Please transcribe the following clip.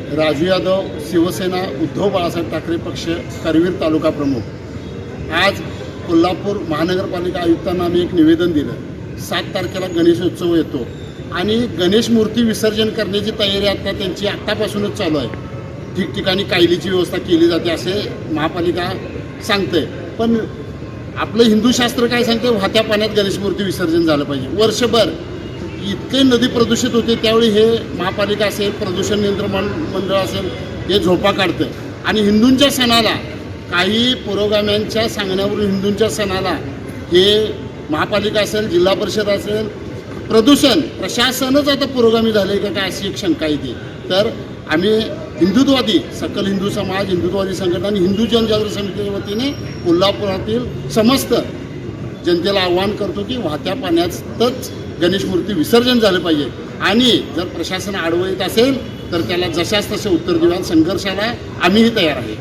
राजू यादव, शिवसेना, उद्धव बाळासाहेब ठाकरे पक्ष, करवीर तालुका प्रमुख। आज कोल्हापूर महानगरपालिका आयुक्तांना आम्ही एक निवेदन दिलं। 7 तारखेला गणेशोत्सव येतो आणि गणेश मूर्ती विसर्जन करण्याची तयारी आता त्यांची आत्तापासूनच चालू आहे। ठिकठिकाणी कायलीची व्यवस्था केली जाते असे महापालिका सांगते, पण आपलं हिंदू शास्त्र काय सांगते, वाहत्या पाण्यात गणेश मूर्ती विसर्जन झालं पाहिजे। वर्षभर इतके नदी प्रदूषित होते, त्यावेळी हे महापालिका असेल, प्रदूषण नियंत्रण मंडळ असेल, हे झोपा काढतं आणि हिंदूंच्या सणाला, काही पुरोगाम्यांच्या सांगण्यावरून हिंदूंच्या सणाला हे महापालिका असेल, जिल्हा परिषद असेल, प्रशासनच आता पुरोगामी झाले का काय अशी एक शंका येते। तर आम्ही हिंदुत्ववादी, सकल हिंदू समाज, हिंदुत्ववादी संघटना आणि हिंदू जनजागृती समितीच्या वतीने कोल्हापुरातील समस्त जनतेला आवाहन करतो की वाहत्या पाण्यातच गणेश मूर्ती विसर्जन झालं पाहिजे आणि जर प्रशासन आडवं येत असेल तर त्याला जशास तसे उत्तर देऊन संघर्षाला आम्हीही तयार आहे।